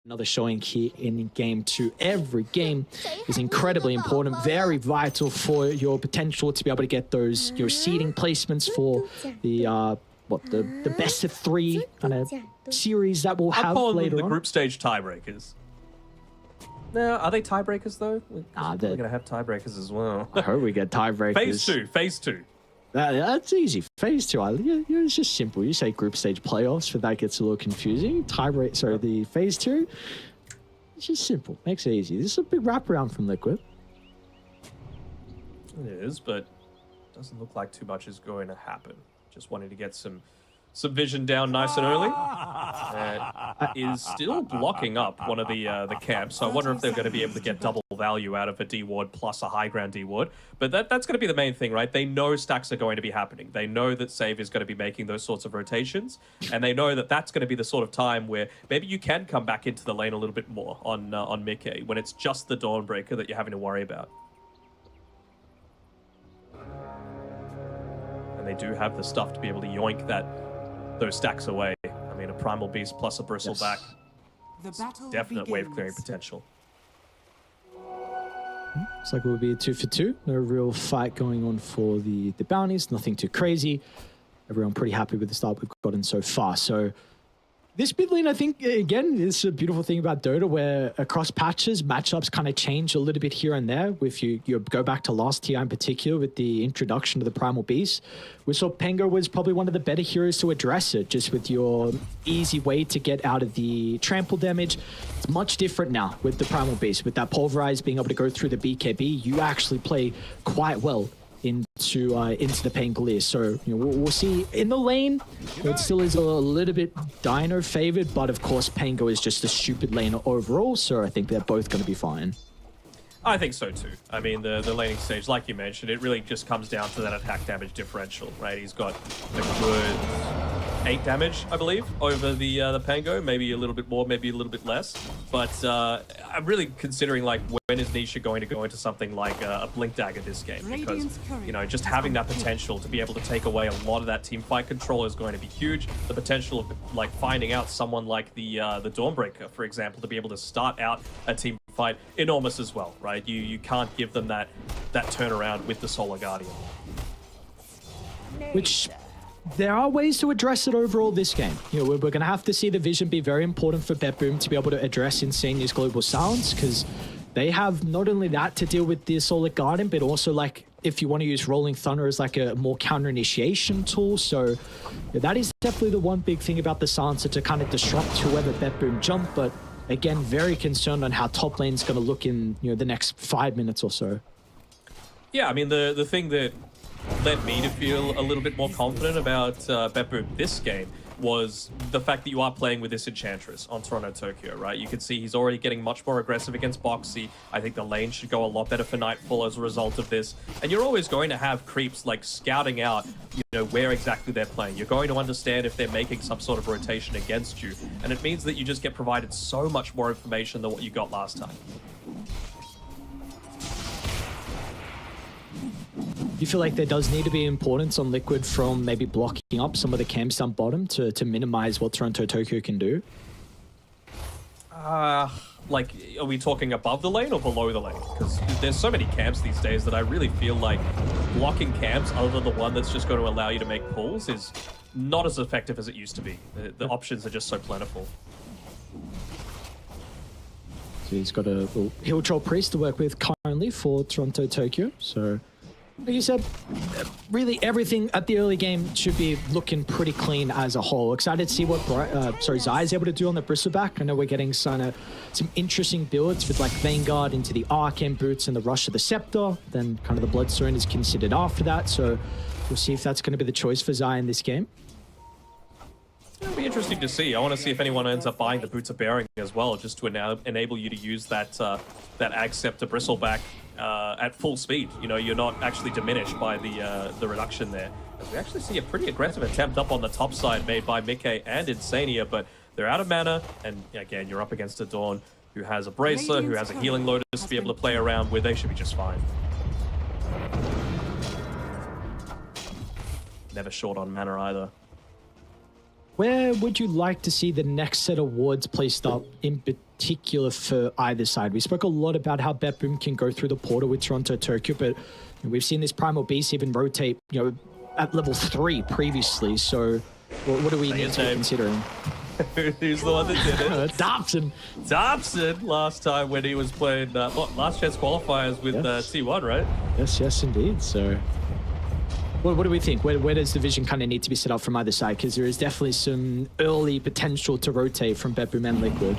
Another showing here in game 2. Every game is incredibly important, very vital for your potential to be able to get those your seeding placements for the best of 3 kind of series that we'll have later the on. group stage tiebreakers. Now, are they tiebreakers though? We're going to have tiebreakers as well. I hope we get tiebreakers. Phase two. That's easy. Phase 2, it's just simple. You say group stage playoffs, but that gets a little confusing. The phase 2, it's just simple. Makes it easy. This is a big wraparound from Liquid. It is, but doesn't look like too much is going to happen. Just wanting to get some vision down nice and early. Is still blocking up one of the camps, so I wonder if they're going to be able to get double value out of a D ward plus a high ground D ward. But that's going to be the main thing, right? They know stacks are going to be happening. They know that Save is going to be making those sorts of rotations, and they know that that's going to be the sort of time where maybe you can come back into the lane a little bit more on Mickey when it's just the Dawnbreaker that you're having to worry about. And they do have the stuff to be able to yoink those stacks away. I mean, a Primal Beast plus a Bristleback. Definite wave clearing potential. Looks like it will be a 2 for 2. No real fight going on for the bounties. Nothing too crazy. Everyone pretty happy with the start we've gotten so far. So this mid lane, I think, again, is a beautiful thing about Dota where across patches, matchups kind of change a little bit here and there. If you go back to last year in particular with the introduction of the Primal Beast, we saw Pengo was probably one of the better heroes to address it, just with your easy way to get out of the trample damage. It's much different now with the Primal Beast. With that Pulverize being able to go through the BKB, you actually play quite well into the Pangolier. So we'll see in the lane. It still is a little bit Dino favored, but of course Pango is just a stupid laner overall. So I think they're both going to be fine. I think so too. I mean, the laning stage, like you mentioned, it really just comes down to that attack damage differential, right? He's got a good 8 damage, I believe, over the Pango. Maybe a little bit more, maybe a little bit less. But I'm really considering, like, when is Nisha going to go into something like a Blink Dagger this game? Because, just having that potential to be able to take away a lot of that team fight control is going to be huge. The potential of, like, finding out someone like the Dawnbreaker, for example, to be able to start out a team fight, enormous as well, right? You can't give them that turnaround with the Solar Guardian. Which there are ways to address it overall this game. We're going to have to see the vision be very important for BetBoom to be able to address Insania's Global Silence, because they have not only that to deal with the Solar Guardian, but also, like, if you want to use Rolling Thunder as like a more counter initiation tool. So that is definitely the one big thing about the Silencer, to kind of disrupt whoever BetBoom jump. But again, very concerned on how top lane's going to look in the next 5 minutes or so. Yeah, I mean, the thing that led me to feel a little bit more confident about BetBoom this game was the fact that you are playing with this Enchantress on Toronto Tokyo, right? You can see he's already getting much more aggressive against Boxy. I think the lane should go a lot better for Nightfall as a result of this. And you're always going to have creeps, like, scouting out, where exactly they're playing. You're going to understand if they're making some sort of rotation against you. And it means that you just get provided so much more information than what you got last time. You feel like there does need to be importance on Liquid from maybe blocking up some of the camps down bottom to minimize what Toronto Tokyo can do? Like, are we talking above the lane or below the lane? Because there's so many camps these days that I really feel like blocking camps other than the one that's just going to allow you to make pulls is not as effective as it used to be. The options are just so plentiful. So he's got a Hill Troll Priest to work with currently for Toronto Tokyo. So, like you said, really everything at the early game should be looking pretty clean as a whole. Excited to see what Zai is able to do on the Bristleback. I know we're getting some interesting builds with, like, Vanguard into the Arcane Boots and the Rush of the Scepter. Then kind of the Bloodstone is considered after that. So we'll see if that's going to be the choice for Zai in this game. It'll be interesting to see. I want to see if anyone ends up buying the Boots of Bearing as well, just to enable you to use that Ag Scepter Bristleback at full speed. You're not actually diminished by the reduction there. As we actually see a pretty aggressive attempt up on the top side made by Mickey and Insania, but they're out of mana, and again, you're up against a Dawn who has a Bracer, who has a Healing Lotus to be able to play around with. They should be just fine. Never short on mana either. Where would you like to see the next set of wards placed up in particular for either side? We spoke a lot about how Betboom can go through the portal with Toronto Tokyo, but we've seen this Primal Beast even rotate, at level 3 previously. So what do we need to be considering? Who's the one that did it? Dobson. Dobson last time when he was playing last chance qualifiers with T1, right? Yes, indeed. So what do we think? Where does the vision kind of need to be set up from either side? Because there is definitely some early potential to rotate from Betboom and Liquid.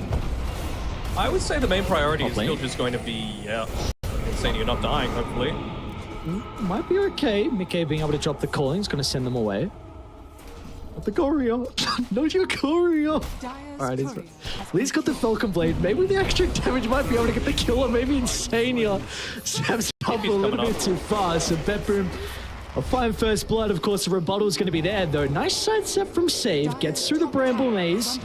I would say the main priority is still just going to be, Insania not dying, hopefully. Might be okay. Mickey being able to drop the calling is going to send them away. Not the Courier. Not your Courier. Alright, at least got the Falcon Blade. Maybe with the extra damage might be able to get the kill, or maybe Insania steps up a little bit too fast. So Betboom, a fine first blood. Of course, the rebuttal is going to be there, though. Nice sidestep from Save. Gets through the Bramble Maze.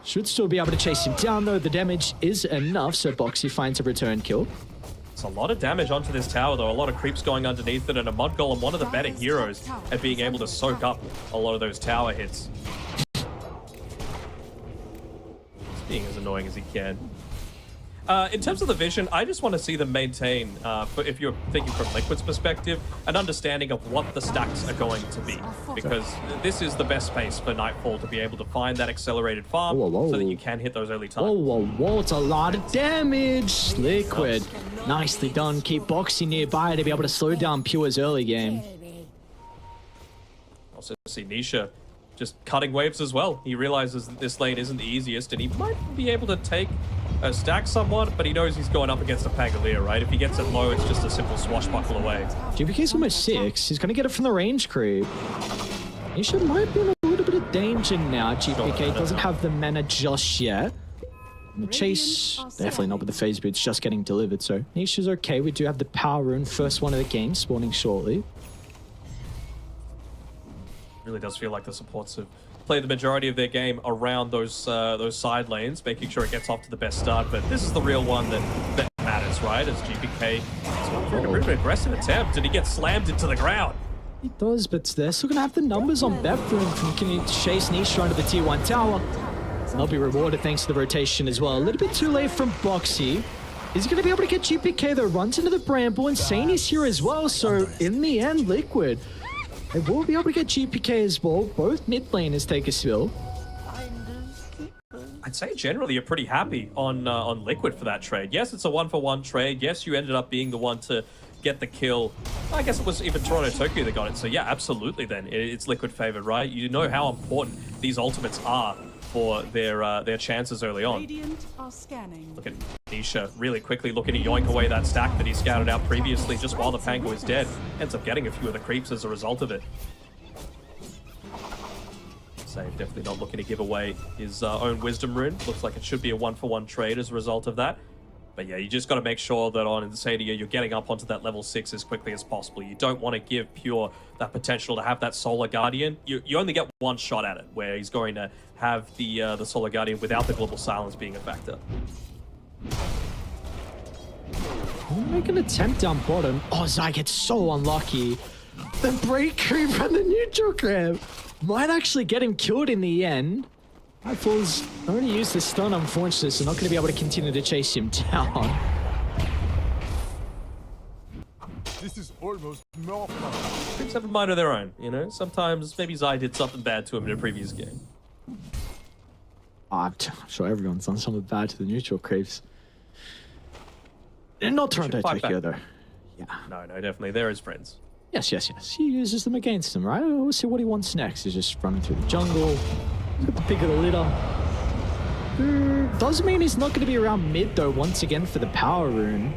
Should still be able to chase him down, though. The damage is enough, so Boxy finds a return kill. It's a lot of damage onto this tower, though. A lot of creeps going underneath it, and a Mud Golem, one of the better heroes at being able to soak up a lot of those tower hits. He's being as annoying as he can. In terms of the vision, I just want to see them maintain, if you're thinking from Liquid's perspective, an understanding of what the stacks are going to be. Because this is the best space for Nightfall to be able to find that accelerated farm so that you can hit those early times. Whoa, it's a lot of damage. Liquid, nicely done. Keep Boxy nearby to be able to slow down Pure's early game. Also see Nisha just cutting waves as well. He realizes that this lane isn't the easiest, and he might be able to take a stack somewhat, but he knows he's going up against a Pangolier, right? If he gets it low, it's just a simple swashbuckle away. GPK's almost 6. He's going to get it from the range creep. Nisha might be in a little bit of danger now. GPK doesn't have the mana just yet. And the chase, definitely not with the phase boots just getting delivered, so Nisha's okay. We do have the power rune, first one of the game, spawning shortly. Really does feel like the supports have played the majority of their game around those side lanes, making sure it gets off to the best start. But this is the real one that matters, right? As GPK is going for a really aggressive attempt, and he gets slammed into the ground. He does, but they're still going to have the numbers on Betboom from continuing to chase Nisha under the tier 1 tower. And they'll be rewarded thanks to the rotation as well. A little bit too late from Boxy. Is he going to be able to get GPK though? Runs into the Bramble, and Sanie's here as well. So in the end, Liquid, they will be able to get GPK as well. Both mid laners take a spill. I'd say generally you're pretty happy on Liquid for that trade. Yes, it's a 1-for-1 trade. Yes, you ended up being the one to get the kill. I guess it was even Toronto Tokyo that got it. So yeah, absolutely then. It's Liquid favored, right? You know how important these ultimates are for their chances early on. Look at Nisha really quickly looking to yoink away that stack that he scouted out previously just while the Pango is dead. Ends up getting a few of the creeps as a result of it. Save definitely not looking to give away his own Wisdom Rune. Looks like it should be a 1-for-1 trade as a result of that. But yeah, you just got to make sure that on Insania you're getting up onto that level 6 as quickly as possible. You don't want to give Pure that potential to have that Solar Guardian. You only get one shot at it, where he's going to have the Solar Guardian without the Global Silence being a factor. Make an attempt down bottom. Oh, Zai gets so unlucky. The break creep and the neutral grab might actually get him killed in the end. Nightfall's only used the stun, unfortunately, so not going to be able to continue to chase him down. This is almost more fun. Creeps have a mind of their own, you know? Sometimes maybe Zai did something bad to him in a previous game. I'm sure everyone's done something bad to the neutral creeps. And not Toronto Tokyo, though. Yeah. No, definitely. They're his friends. Yes. He uses them against him, right? We'll see what he wants next. He's just running through the jungle. Got the pick of the litter. Does mean he's not going to be around mid, though, once again for the power rune.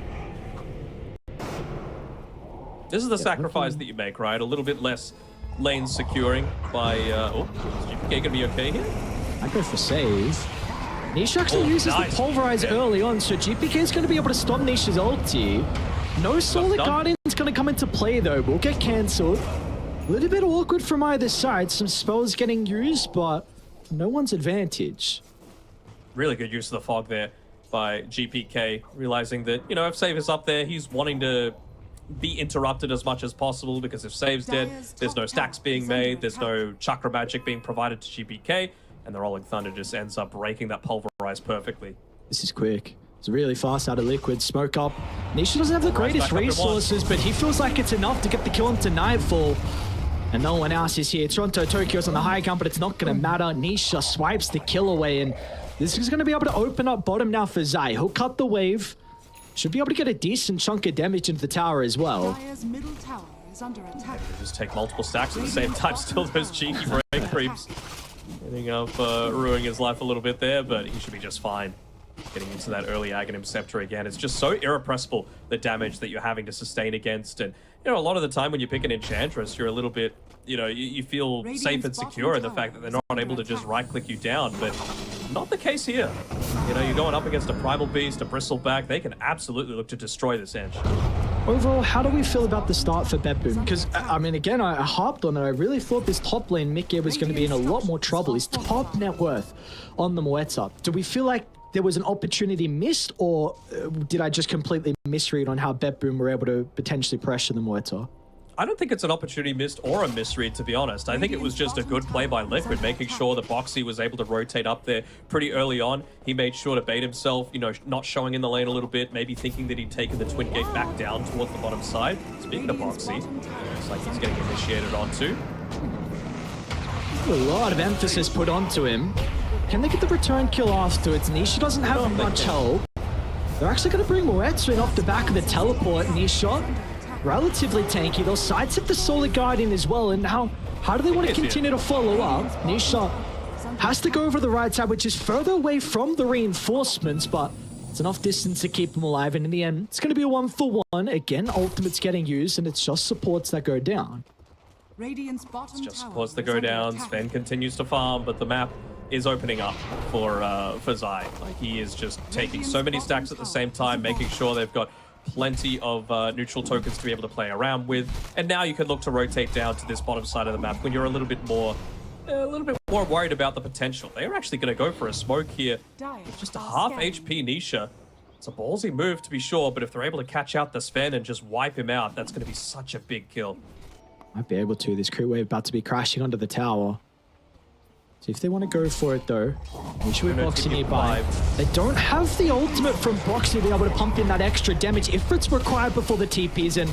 This is the sacrifice that you make, right? A little bit less lane securing by... is GPK going to be okay here? I go for save. Nisha actually uses the Pulverize early on, so GPK is going to be able to stop Nisha's ulti. No Solar Guardian's going to come into play, though. Will get cancelled. A little bit awkward from either side. Some spells getting used, but no one's advantage. Really good use of the fog there by GPK, realizing that, if Save is up there, he's wanting to be interrupted as much as possible, because if save's dead, there's no stacks being made, there's no chakra magic being provided to GPK, and the Rolling Thunder just ends up breaking that pulverize perfectly. This is quick. It's really fast out of Liquid. Smoke up. Nisha doesn't have the greatest resources, but he feels like it's enough to get the kill into Nightfall. And no one else is here. Toronto Tokyo's on the high ground, but it's not going to matter. Nisha swipes the kill away, and this is going to be able to open up bottom now for Zai. He'll cut the wave. Should be able to get a decent chunk of damage into the tower as well. Dire's middle tower is under attack. Just take multiple stacks at the same time. Still those cheeky break creeps. Ending up ruining his life a little bit there, but he should be just fine. Getting into that early Aghanim Scepter again. It's just so irrepressible, the damage that you're having to sustain against. And, you know, a lot of the time when you pick an Enchantress, you're a little bit, you know, you feel safe and secure in the fact that they're not able to just right-click you down. But not the case here. You know, you're going up against a Primal Beast, a Bristleback. They can absolutely look to destroy this Ench. Overall, how do we feel about the start for Bedboom? Because, I mean, again, I harped on it. I really thought this top lane, Mickey, was going to be in a lot more trouble. His top net worth on the Moeta. Do we feel like there was an opportunity missed, or did I just completely misread on how Bedboom were able to potentially pressure the Moeta? I don't think it's an opportunity missed or a misread, to be honest. I think it was just a good play by Liquid, making sure that Boxy was able to rotate up there pretty early on. He made sure to bait himself, you know, not showing in the lane a little bit, maybe thinking that he'd taken the Twin Gate back down towards the bottom side. Speaking of Boxy, looks like he's getting initiated onto. A lot of emphasis put onto him. Can they get the return kill afterwards? Nisha doesn't have much help. They're actually going to bring Moetsu in off the back of the teleport. Nisha, relatively tanky. They'll sidestep the Solar Guardian as well. And now, how do they want to continue to follow up? Nisha has to go over the right side, which is further away from the reinforcements, but it's enough distance to keep them alive. And in the end, it's going to be a 1-for-1. Again, ultimate's getting used, and it's just supports that go down. Radiant's bottom Just tower supports the is go under down. attack. Sven continues to farm, but the map is opening up for Zai. Like, he is just taking so many stacks at the same time, making sure they've got plenty of neutral tokens to be able to play around with. And now you can look to rotate down to this bottom side of the map when you're a little bit more worried about the potential. They're actually going to go for a smoke here. With just a half HP Nisha. It's a ballsy move to be sure, but if they're able to catch out the Sven and just wipe him out, that's going to be such a big kill. Might be able to. This creep wave about to be crashing onto the tower. So if they want to go for it though, we should be Boxy nearby. They don't have the ultimate from Boxy to be able to pump in that extra damage if it's required before the TPs, and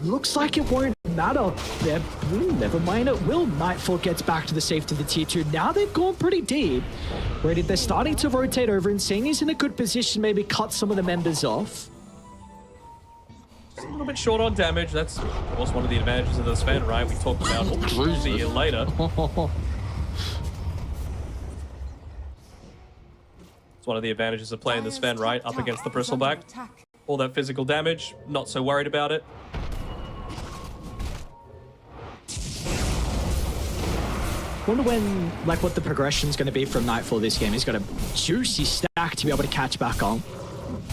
looks like it won't matter. Never mind, it will. Nightfall gets back to the safety of the tier 2. Now they've gone pretty deep. Ready, they're starting to rotate over, and seeing he's in a good position, maybe cut some of the members off. A little bit short on damage. That's, of course, one of the advantages of the Sven, right? We talked about see you later. It's one of the advantages of playing the Sven, right? Up against the Bristleback. All that physical damage, not so worried about it. Wonder when, like, what the progression's going to be from Nightfall this game. He's got a juicy stack to be able to catch back on.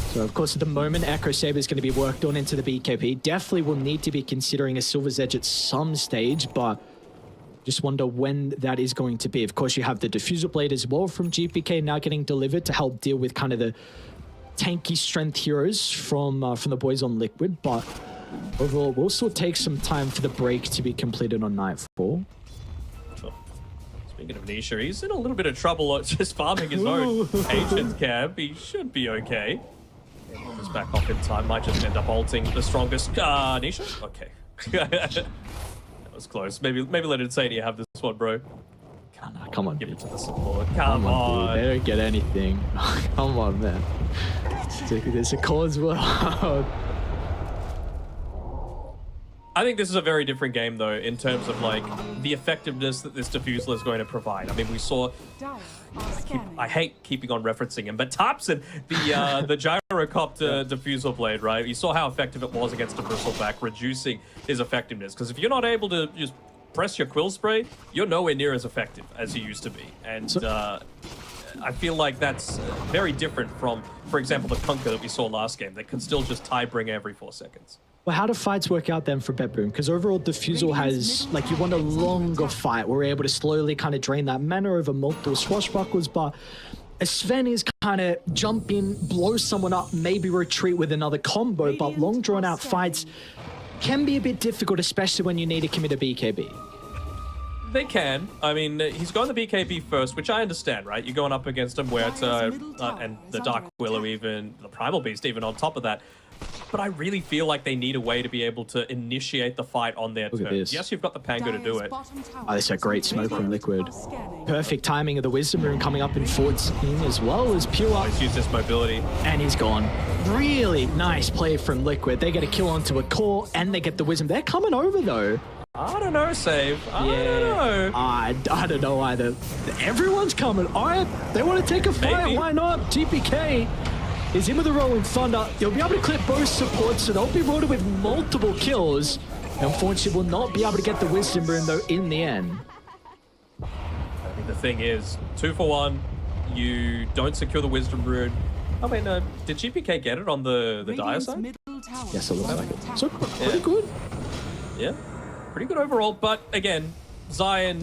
So, of course, at the moment, Echo Saber is going to be worked on into the BKB. Definitely will need to be considering a Silver's Edge at some stage, but just wonder when that is going to be. Of course, you have the Diffusal Blade as well from GPK now getting delivered to help deal with kind of the tanky strength heroes from the boys on Liquid, but overall, we'll still take some time for the break to be completed on Nightfall. Speaking of Nisha, he's in a little bit of trouble just farming his own ancient camp. He should be okay. Just back off in time. Might just end up ulting the strongest. Nisha? Okay. That was close. Maybe let Insania have this one, bro. Come on. Give it to the support. Come on. Dude, they don't get anything. Come on, man. There's a cause world. I think this is a very different game, though, in terms of, like, the effectiveness that this Diffusal is going to provide. I mean, we saw... I hate keeping on referencing him, but Thompson, the gyrocopter Diffusal Blade, right? You saw how effective it was against a Bristleback, reducing his effectiveness. Because if you're not able to just press your Quill Spray, you're nowhere near as effective as you used to be. And I feel like that's very different from, for example, the Kunkka that we saw last game that can still just tie-bring every 4 seconds. Well, how do fights work out then for Bedboom? Because overall, Diffusal has, like, you want a longer fight. We're able to slowly kind of drain that mana over multiple swashbuckles, but Sven is kind of jump in, blow someone up, maybe retreat with another combo, but long drawn out fights can be a bit difficult, especially when you need to commit a BKB. They can. I mean, he's going the BKB first, which I understand, right? You're going up against him where it's, and the Dark Willow even, the Primal Beast even on top of that. But I really feel like they need a way to be able to initiate the fight on their terms. Yes, you've got the Pango to do it. Oh, that's a great smoke from Liquid. Perfect timing of the Wisdom Rune coming up in forward scene as well as Pure. Oh, he's used his mobility. And he's gone. Really nice play from Liquid. They get a kill onto a core and they get the Wisdom. They're coming over though. I don't know, Save. I don't know. I don't know either. Everyone's coming. All right, they want to take a fight. Maybe. Why not? TPK is in with the Rolling Thunder. They'll be able to clip both supports, so they'll be rewarded with multiple kills. Unfortunately, will not be able to get the Wisdom Rune, though, in the end. I think the thing is, 2 for 1. You don't secure the Wisdom Rune. Oh, wait, no. Did GPK get it on the Dire side? Yes, it looks like it. So, pretty good. Yeah. Pretty good overall, but again, Zai and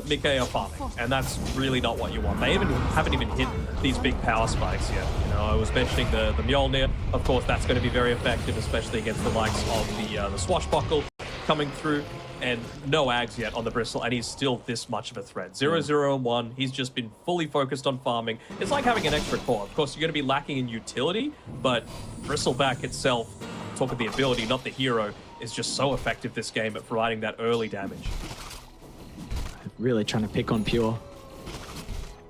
Mickey are farming, and that's really not what you want. They haven't even hit these big power spikes yet. You know, I was mentioning the Mjolnir. Of course, that's going to be very effective, especially against the likes of the Swashbuckle coming through, and no Ags yet on the Bristle, and he's still this much of a threat. 0-0 and 1. He's just been fully focused on farming. It's like having an extra core. Of course, you're going to be lacking in utility, but Bristleback itself, talk of the ability, not the hero, is just so effective this game at providing that early damage. Really trying to pick on Pure.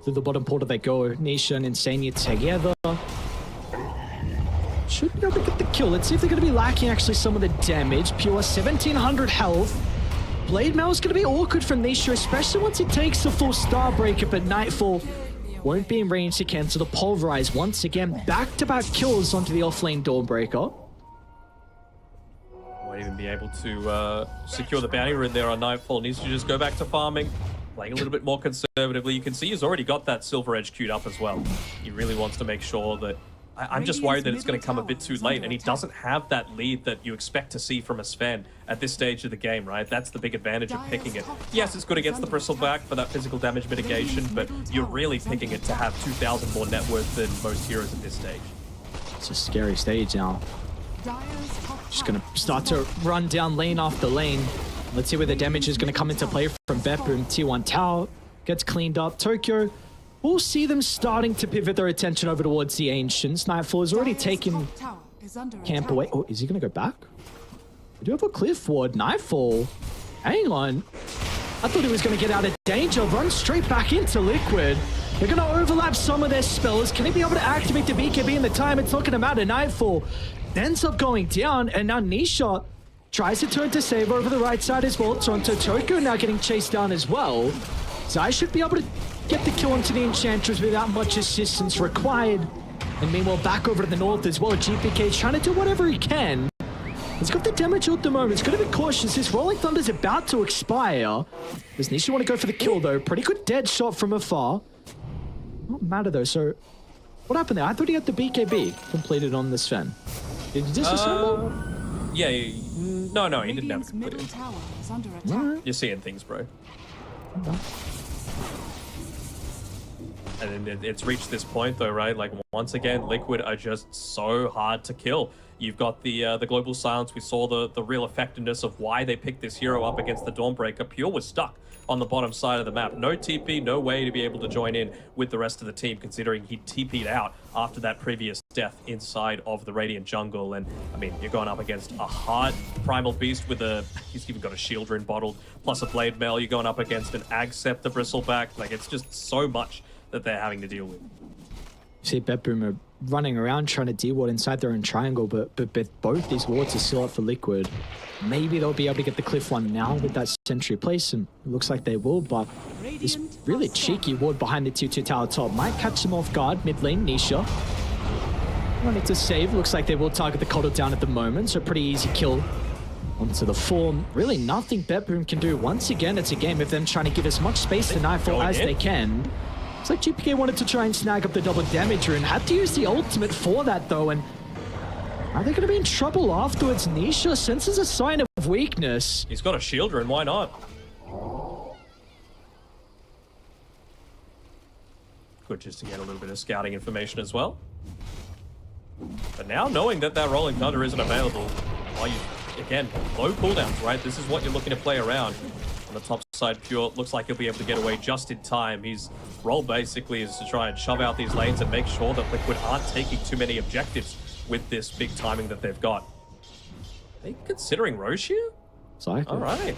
To the bottom portal they go. Nisha and Insania together. Should be able to get the kill. Let's see if they're going to be lacking actually some of the damage. Pure 1700 health. Blade Mail is going to be awkward from Nisha, especially once it takes the full Starbreaker, but Nightfall won't be in range to cancel the Pulverize. Once again, back-to-back kills onto the offlane Dawnbreaker. Won't even be able to secure the bounty rune there on Nightfall. Needs to just go back to farming, playing a little bit more conservatively. You can see he's already got that Silver Edge queued up as well. He really wants to make sure that... I'm just worried that it's going to come a bit too late, and he doesn't have that lead that you expect to see from a Sven at this stage of the game, right? That's the big advantage of picking it. Yes, it's good against the Bristleback for that physical damage mitigation, but you're really picking it to have 2,000 more net worth than most heroes at this stage. It's a scary stage now. Just going to start to run down lane after lane. Let's see where the damage is going to come into play from Beppu. T1 Tower gets cleaned up. Tokyo, we'll see them starting to pivot their attention over towards the Ancients. Nightfall has already taken camp away. Oh, is he going to go back? We do have a cliff ward. Nightfall. Hang on. I thought he was going to get out of danger. Run straight back into Liquid. They're going to overlap some of their spells. Can he be able to activate the BKB in the time? It's not going to matter. Nightfall ends up going down, and now Nisha tries to turn to save over the right side as well. Toronto Tokyo now getting chased down as well. So I should be able to get the kill onto the Enchantress without much assistance required. And meanwhile, back over to the north as well. GPK is trying to do whatever he can. He's got the damage at the moment. He's got to be cautious. This Rolling Thunder is about to expire. Does Nisha want to go for the kill, though? Pretty good dead shot from afar. Not matter, though. So what happened there? I thought he had the BKB completed on the Sven. Did you disassemble? Yeah. No, he didn't have it completed. Right. You're seeing things, bro. Okay. And then it's reached this point, though, right? Like, once again, Liquid are just so hard to kill. You've got the Global Silence. We saw the real effectiveness of why they picked this hero up against the Dawnbreaker. Pure was stuck on the bottom side of the map. No TP, no way to be able to join in with the rest of the team, considering he TP'd out after that previous death inside of the Radiant jungle. And, I mean, you're going up against a hard Primal Beast with he's even got a Shield Rune bottled, plus a Blade Mail. You're going up against an Ag Scepter Bristleback. Like, it's just so much that they're having to deal with. See Beppu are running around trying to de-ward inside their own triangle, but both these wards are still up for Liquid. Maybe they'll be able to get the cliff one now with that sentry place, and it looks like they will, but this really cheeky ward behind the 2-2 tower top might catch them off guard. Mid lane, Nisha wanting to save. Looks like they will target the Coddle down at the moment, so pretty easy kill onto the form. Really nothing Beppu can do. Once again, it's a game of them trying to give as much space to Nightfall as they can. It's like GPK wanted to try and snag up the double damage rune. Had to use the ultimate for that, though, and are they going to be in trouble afterwards? Nisha senses a sign of weakness. He's got a Shield Rune, why not? Good just to get a little bit of scouting information as well. But now knowing that that Rolling Thunder isn't available, while you, again, low cooldowns, right? This is what you're looking to play around. On the top side, Pure looks like he'll be able to get away just in time. His role basically is to try and shove out these lanes and make sure that Liquid aren't taking too many objectives with this big timing that they've got. Are they considering Roche here? Psycho. All right.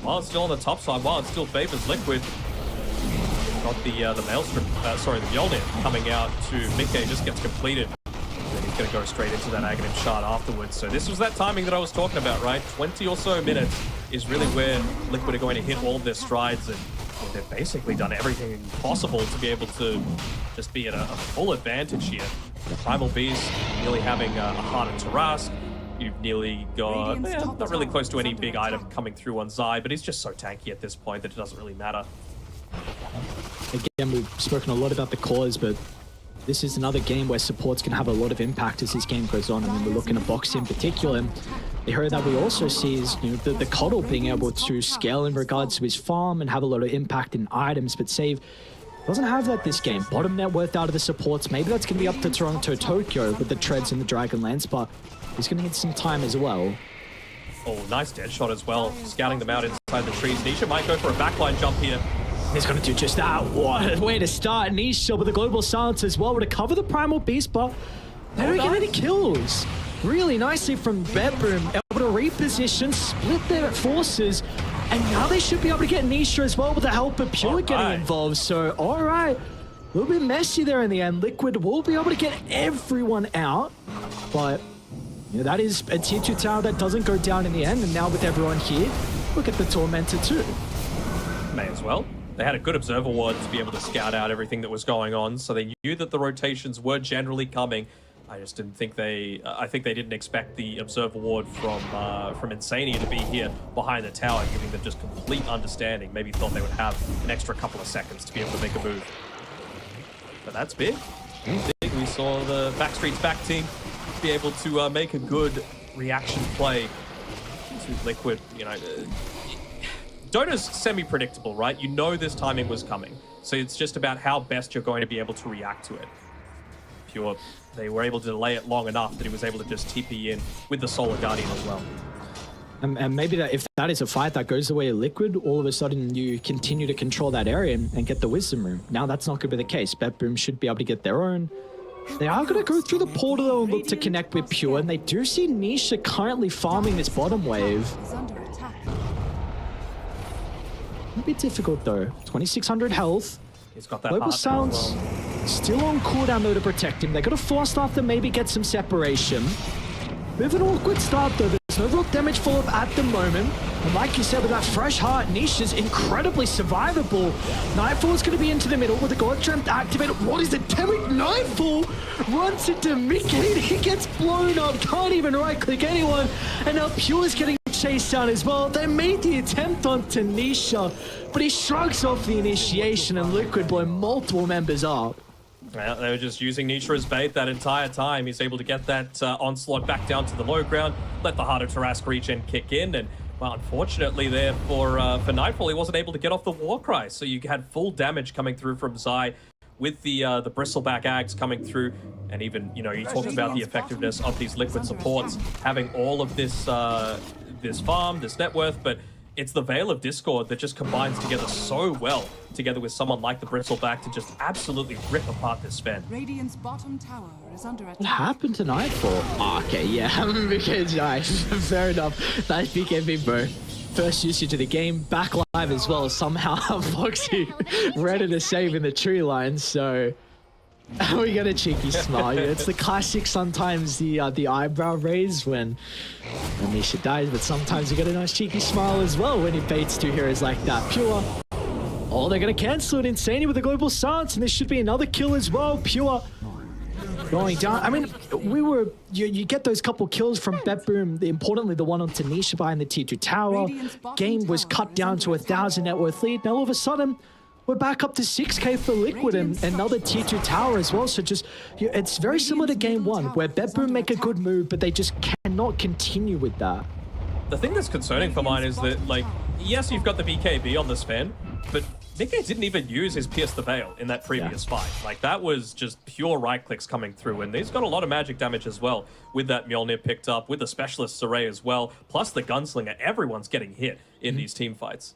While it's still on the top side, while it still favors Liquid, got the Maelstrom, sorry, the Mjolnir coming out to Mickey, just gets completed. Then he's going to go straight into that Aghanim shard afterwards. So this was that timing that I was talking about, right? 20 or so minutes is really where Liquid are going to hit all of their strides, and they've basically done everything possible to be able to just be at a full advantage here. The Primal Beast nearly having a Heart of Tarask. You've nearly got, not really close to any big item coming through on Zai, but he's just so tanky at this point that it doesn't really matter. Again, we've spoken a lot about the cores, but this is another game where supports can have a lot of impact as this game goes on. I mean, we're looking at Box in particular, and the hero that we also see is, you know, the Coddle being able to scale in regards to his farm and have a lot of impact in items, but Save doesn't have that this game. Bottom net worth out of the supports. Maybe that's going to be up to Toronto Tokyo with the Treads and the Dragonlance, but he's going to need some time as well. Oh, nice dead shot as well. Scouting them out inside the trees. Nisha might go for a backline jump here. He's going to do just that. What a way to start. Nisha with the Global Silence as well to cover the Primal Beast, but they don't get any kills. Really nicely from Bedroom, able to reposition, split their forces, and now they should be able to get Nisha as well with the help of Pure getting involved. So, all right. A little bit messy there in the end. Liquid will be able to get everyone out, but yeah, that is a tier 2 tower that doesn't go down in the end. And now with everyone here, look at the Tormentor too. May as well. They had a good observer ward to be able to scout out everything that was going on, so they knew that the rotations were generally coming. I just didn't think I think they didn't expect the observer ward from Insania to be here behind the tower, giving them just complete understanding. Maybe thought they would have an extra couple of seconds to be able to make a move. But that's big. Big. We saw the Backstreet's back team be able to make a good reaction play to Liquid. You know, Dota's semi-predictable, right? You know this timing was coming. So it's just about how best you're going to be able to react to it. Pure, they were able to delay it long enough that he was able to just TP in with the Solar Guardian as well. And maybe that if that is a fight that goes the way of Liquid, all of a sudden you continue to control that area and get the Wisdom Room. Now that's not going to be the case. Bedroom should be able to get their own. They are going to go through the portal though and look to connect with Pure, and they do see Nisha currently farming this bottom wave. It'll be difficult though. 2600 health. He's got that Global Silence still on cooldown though to protect him. They got a Force Staff to maybe get some separation. Bit of an awkward start though. There's no real damage follow-up at the moment. And like you said, with that fresh heart, Nisha's incredibly survivable. Nightfall's going to be into the middle with the God Strength activated. What is the damage? Nightfall runs into Mickey. He gets blown up. Can't even right-click anyone. And now Pure's getting chased down as well. They made the attempt on Tanisha, but he shrugs off the initiation and Liquid blow multiple members up. Well, they were just using Nisha as bait that entire time. He's able to get that onslaught back down to the low ground, let the Heart of Tarask regen kick in, and well, unfortunately there for Nightfall, he wasn't able to get off the Warcry, so you had full damage coming through from Zai with the Bristleback Ags coming through, and even, you know, you talked about the effectiveness of these Liquid supports, having all of this this farm, this net worth, but it's the Veil of Discord that just combines together so well, together with someone like the Bristleback to just absolutely rip apart this Sven. Radiant's bottom tower is under attack. What happened to Nightfall? Oh, okay, yeah, because nice. Fair enough. Nice BKB, bro. First usage of the game, back live as well. Somehow Foxy ready to save in the tree line, so we got a cheeky smile. It's the classic, sometimes the eyebrow raise when Nisha dies, but sometimes you get a nice cheeky smile as well when he baits two heroes like that. Pure. Oh, they're going to cancel it. Insania with the Global Silence, and this should be another kill as well. Pure going down. I mean, you get those couple kills from Bedroom, importantly the one on Tanisha behind the T2 tower. Game was cut down to 1,000 net worth lead. Now all of a sudden, we're back up to 6k for Liquid and another T2 tower as well. So just, it's very similar to game one, where Bedroom make a good move, but they just cannot continue with that. The thing that's concerning for mine is that, like, yes, you've got the BKB on this fan, but Nikkei didn't even use his Pierce the Veil in that previous fight. Like, that was just pure right clicks coming through, and he's got a lot of magic damage as well with that Mjolnir picked up, with the Specialist's Array as well, plus the Gunslinger. Everyone's getting hit in these team fights.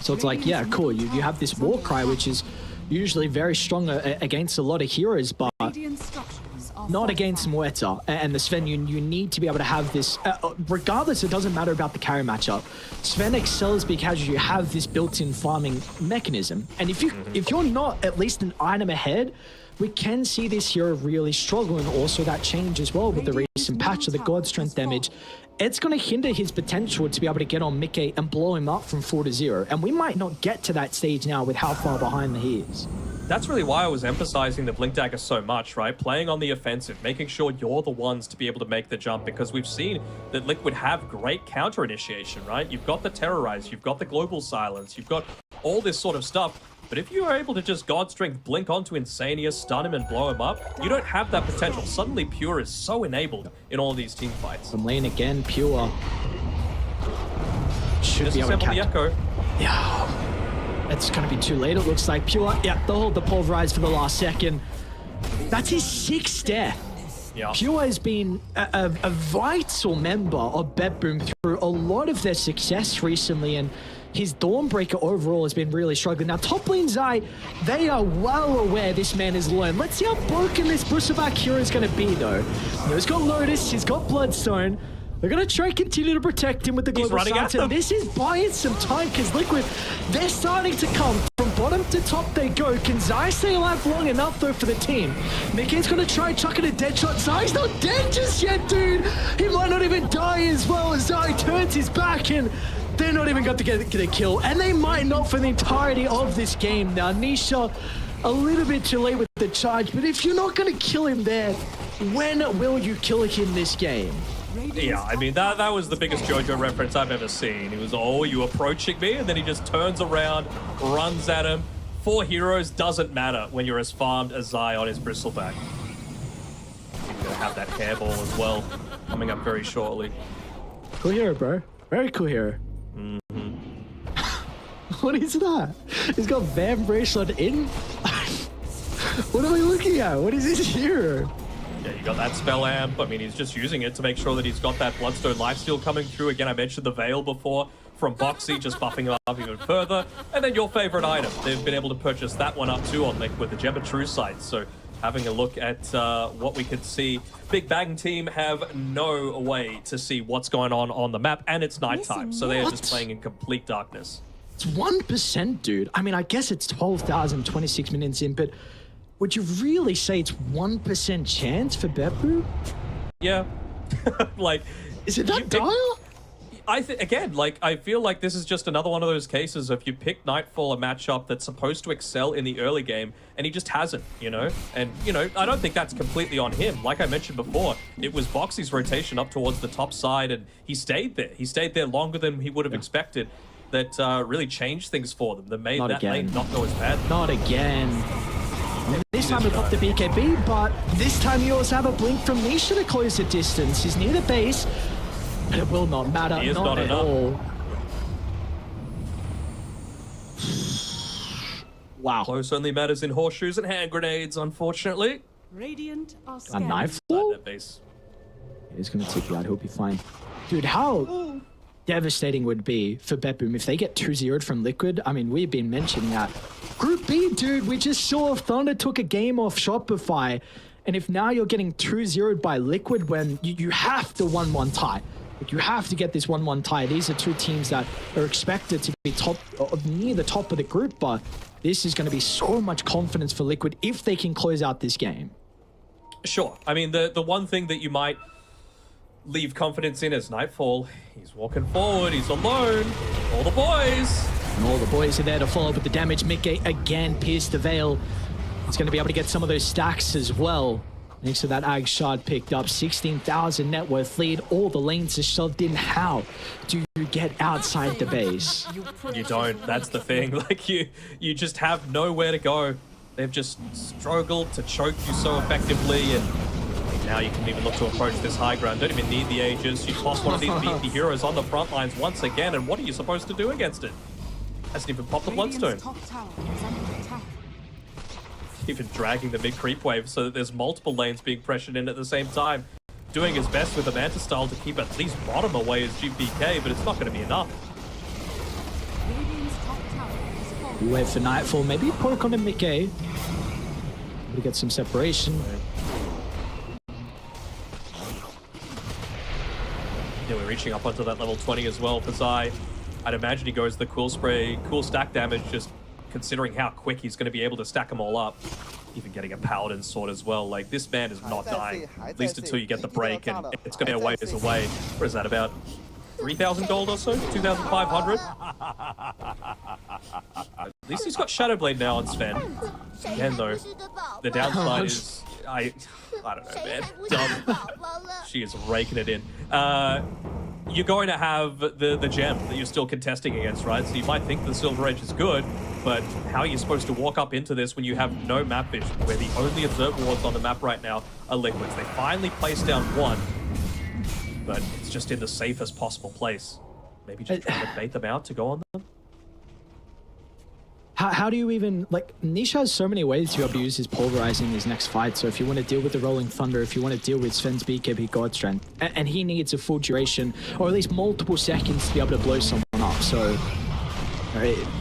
So it's like, yeah, cool. You have this Warcry, which is usually very strong against a lot of heroes, but Radiant structures are not against fortified. Muerta. And the Sven, you need to be able to have this, regardless, it doesn't matter about the carry matchup. Sven excels because you have this built-in farming mechanism. And if you're not at least an item ahead, we can see this hero really struggle, and also that change as well with the recent patch of the God Strength damage. It's going to hinder his potential to be able to get on Mickey and blow him up from 4-0. And we might not get to that stage now with how far behind he is. That's really why I was emphasizing the Blink Dagger so much, right? Playing on the offensive, making sure you're the ones to be able to make the jump, because we've seen that Liquid have great counter initiation, right? You've got the Terrorize, you've got the Global Silence, you've got all this sort of stuff. But if you are able to just God Strength blink onto Insania, stun him and blow him up, you don't have that potential. Suddenly Pure is so enabled in all these team fights. From lane again, Pure should be able to Disassemble the catch. Echo. Yeah, it's going to be too late, it looks like. Pure, yeah, they'll hold the Pulverize for the last second. That's his 6th death. Yeah. Pure has been a vital member of BetBoom through a lot of their success recently, and his Dawnbreaker overall has been really struggling. Now, top lane Zai, they are well aware this man is learned. Let's see how broken this Busaback hero is going to be, though. You know, he's got Lotus, he's got Bloodstone. They're going to try and continue to protect him with the Global Silence, and this is buying some time, because Liquid, they're starting to come. From bottom to top they go. Can Zai stay alive long enough, though, for the team? Mickey's going to try and chuck in a dead shot. Zai's not dead just yet, dude! He might not even die as well as Zai turns his back, and they're not even going to get a kill. And they might not for the entirety of this game. Now, Nisha, a little bit too late with the charge, but if you're not going to kill him there, when will you kill him this game? Yeah, I mean, that was the biggest JoJo reference I've ever seen. He was, oh, you approaching me? And then he just turns around, runs at him. 4 heroes doesn't matter when you're as farmed as Zai on his Bristleback. He's gonna have that hairball as well, coming up very shortly. Cool hero, bro. Very cool hero. What is that? He's got Van Bracelet in? What are we looking at? What is this hero? Yeah, you got that spell amp. I mean, he's just using it to make sure that he's got that Bloodstone lifesteal coming through. Again, I mentioned the Veil before from Boxy, just buffing him up even further. And then your favorite item. They've been able to purchase that one up too on Liquid, the Gem of True Sight. So having a look at what we could see. Big Bang team have no way to see what's going on the map, and it's nighttime. So they are just playing in complete darkness. It's 1%, dude. I mean, I guess it's 12,026 minutes in, but would you really say it's 1% chance for Beppu? Yeah. Like, is it that dire? I feel like this is just another one of those cases of you pick Nightfall, a matchup that's supposed to excel in the early game, and he just hasn't, you know? And, you know, I don't think that's completely on him. Like I mentioned before, it was Boxy's rotation up towards the top side, and he stayed there. He stayed there longer than he would have expected. That really changed things for them. That made that lane not go as bad. Not again. This time we popped the BKB, but this time you also have a blink from Nisha to close the distance. He's near the base, but it will not matter. He is not at enough. all. Wow. Close only matters in horseshoes and hand grenades, unfortunately. Radiant are A scanning. knife Inside fall? that base. He's going to take you out. He'll be fine. Dude, how devastating would it be for Bepboom if they get 2-0'd from Liquid? I mean, we've been mentioning that. Group B, dude, we just saw Thunder took a game off Shopify. And if now you're getting 2-0'd by Liquid when you have to 1-1 tie. Like, you have to get this 1-1 tie. These are two teams that are expected to be top, near the top of the group, but this is going to be so much confidence for Liquid if they can close out this game. Sure. I mean, the one thing that you might leave confidence in is Nightfall. He's walking forward. He's alone. All the boys. And all the boys are there to follow up with the damage. Mickey again pierced the veil. He's going to be able to get some of those stacks as well. Next to that Ag Shard picked up 16,000 net worth lead. All the lanes are shoved in. How do you get outside the base? You don't. That's the thing. Like, you just have nowhere to go. They've just struggled to choke you so effectively, and now you can even look to approach this high ground. Don't even need the Aegis. You toss one of these beefy heroes on the front lines once again, and what are you supposed to do against it? Hasn't even popped the Bloodstone. Radiant's top tower is under attack. Even dragging the mid creep wave so that there's multiple lanes being pressured in at the same time. Doing his best with the Manta style to keep at least bottom away as GPK, but it's not going to be enough. Radiant's top tower is falling. Wait for Nightfall, maybe poke on him Mickey. We get some separation. Yeah, we're reaching up onto that level 20 as well for Zai. I'd imagine he goes the cool spray, cool stack damage, just considering how quick he's going to be able to stack them all up. Even getting a Paladin sword as well. Like, this man is not dying, at least until you get the break, and it's going to be a ways away. What is that, about 3,000 gold or so? 2,500? At least he's got Shadowblade now on Sven. Again, though, the downside is... I don't know, man. Dumb. She is raking it in. You're going to have the gem that you're still contesting against, right? So you might think the Silver Edge is good, but how are you supposed to walk up into this when you have no map vision, where the only observer wards on the map right now are liquids? They finally placed down one, but it's just in the safest possible place. Maybe just trying to bait them out to go on them? How do you even, like, Niche has so many ways to be able to use his Pulverizing in his next fight. So if you want to deal with the Rolling Thunder, if you want to deal with Sven's BKB God Strength, and he needs a full duration, or at least multiple seconds to be able to blow someone up. So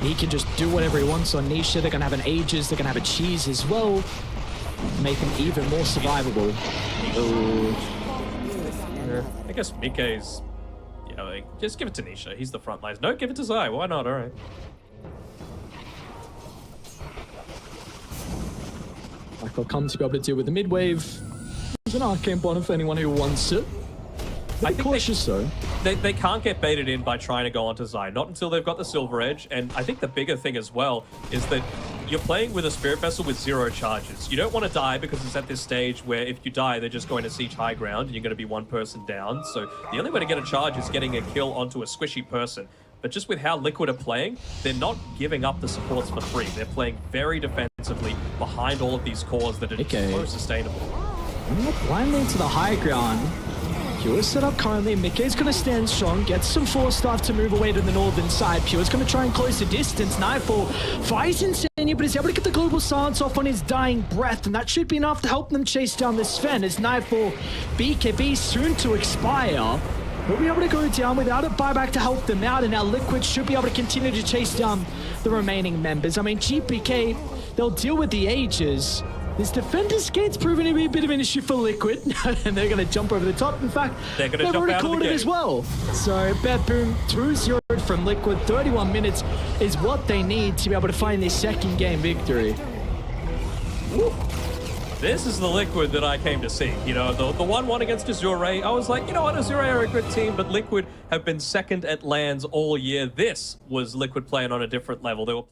he can just do whatever he wants on Nisha. They're going to have an Aegis, they're going to have a Cheese as well, make him even more survivable. I guess Mike's, you know, like, just give it to Nisha. He's the front lines. No, give it to Zai. Why not? All right. Like, they'll come to be able to deal with the mid wave. There's an Arcane bottom for anyone who wants it. I think cautious though. They can't get baited in by trying to go onto Zai, not until they've got the Silver Edge. And I think the bigger thing as well is that you're playing with a Spirit Vessel with 0 charges. You don't want to die because it's at this stage where if you die, they're just going to siege high ground and you're going to be one person down. So the only way to get a charge is getting a kill onto a squishy person. But just with how Liquid are playing, they're not giving up the supports for free. They're playing very defensively behind all of these cores that are so sustainable. Blindly into the high ground. Pure set up currently. Mickey's going to stand strong, get some force staff to move away to the northern side. Pure's going to try and close the distance. Nightfall fights Insania, but he's able to get the global silence off on his dying breath, and that should be enough to help them chase down the Sven as Nightfall BKB soon to expire. We'll be able to go down without a buyback to help them out, and now Liquid should be able to continue to chase down the remaining members. I mean, GPK, they'll deal with the Ages. This Defender's Gate's proven to be a bit of an issue for Liquid, and they're going to jump over the top. In fact, they've already called it as well. So, Bad Boom 2-0 from Liquid. 31 minutes is what they need to be able to find their second game victory. Woo. This is the Liquid that I came to see. You know, the 1-1 against Azure. I was like, you know what, Azure are a good team, but Liquid have been second at LANs all year. This was Liquid playing on a different level. They were